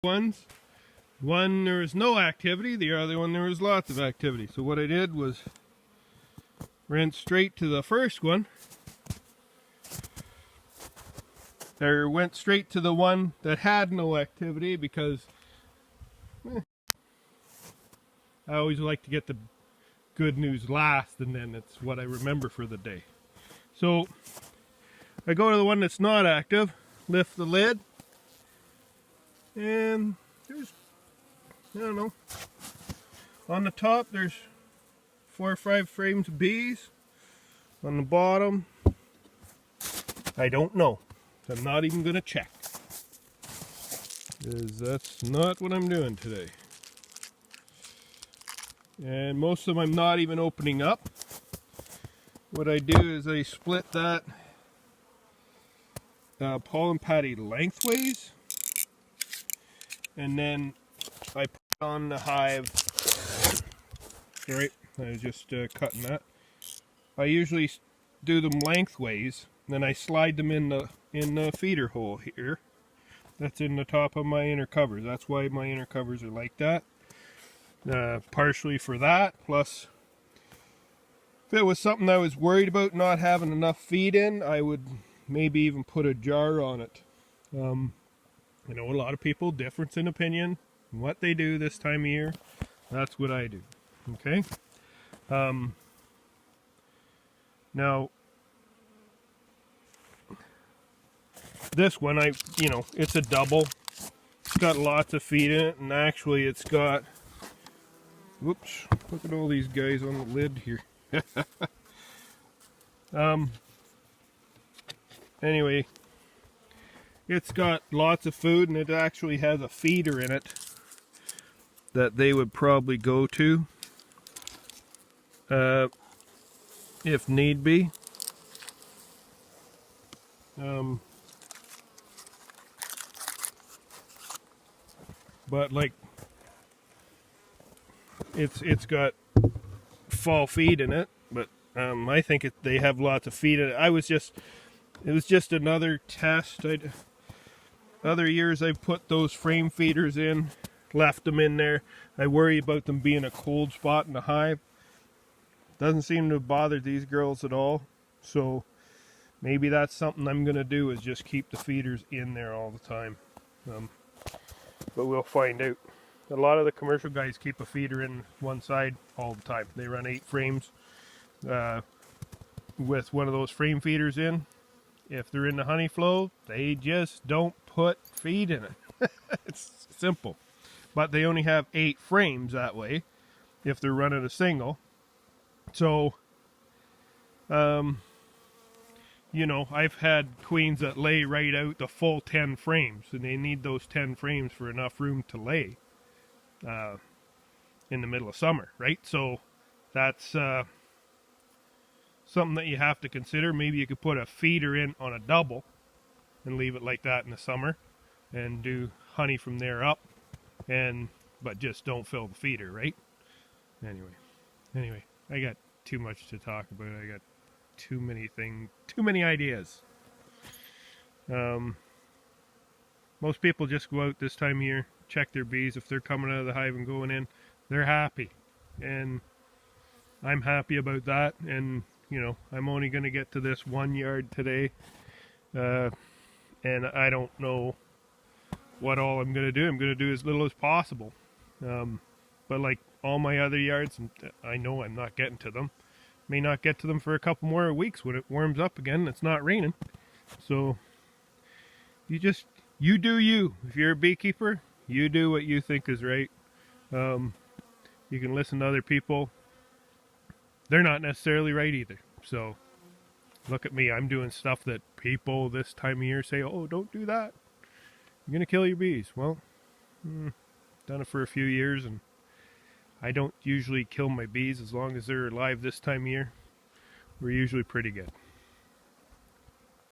ones. One there was no activity, the other one there was lots of activity. So what I did was went straight to the first one. Or went straight to the one that had no activity because I always like to get the good news last, and then it's what I remember for the day. So I go to the one that's not active, lift the lid, and there's, I don't know, on the top there's 4 or 5 frames of bees. On the bottom, I don't know. I'm not even going to check, because that's not what I'm doing today. And most of them I'm not even opening up. What I do is I split that pollen patty lengthways, and then I put it on the hive. Right, I was just cutting that. I usually do them lengthways, then I slide them in the feeder hole here. That's in the top of my inner covers. That's why my inner covers are like that. Partially for that, plus if it was something I was worried about not having enough feed in, I would maybe even put a jar on it. I know a lot of people, difference in opinion, what they do this time of year. That's what I do. Okay? Now, this one, it's a double. It's got lots of feed in it, and actually it's got, whoops, look at all these guys on the lid here. Anyway, it's got lots of food, and it actually has a feeder in it that they would probably go to if need be. But like, it's got fall feed in it, but I think they have lots of feed in it. It was just another test. Other years I've put those frame feeders in, left them in there. I worry about them being a cold spot in the hive. Doesn't seem to bother these girls at all. So maybe that's something I'm going to do, is just keep the feeders in there all the time. But we'll find out. A lot of the commercial guys keep a feeder in one side all the time. They run 8 frames with one of those frame feeders in. If they're in the honey flow, they just don't put feed in it. It's simple. But they only have 8 frames that way if they're running a single. So, I've had queens that lay right out the full 10 frames, and they need those 10 frames for enough room to lay in the middle of summer, right? So that's something that you have to consider. Maybe you could put a feeder in on a double and leave it like that in the summer and do honey from there up, but just don't fill the feeder, right? Anyway, I got too much to talk about. I got too many ideas. Most people just go out this time of year, check their bees. If they're coming out of the hive and going in, they're happy, and I'm happy about that. And I'm only going to get to this 1 yard today, and I don't know what all I'm going to do. I'm going to do as little as possible, but like all my other yards, I know I'm not getting to them. May not get to them for a couple more weeks when it warms up again. It's not raining. So you do you. If you're a beekeeper, you do what you think is right. You can listen to other people. They're not necessarily right either. So look at me. I'm doing stuff that people this time of year say, oh, don't do that. You're going to kill your bees. Well, done it for a few years, and I don't usually kill my bees as long as they're alive this time of year. We're usually pretty good.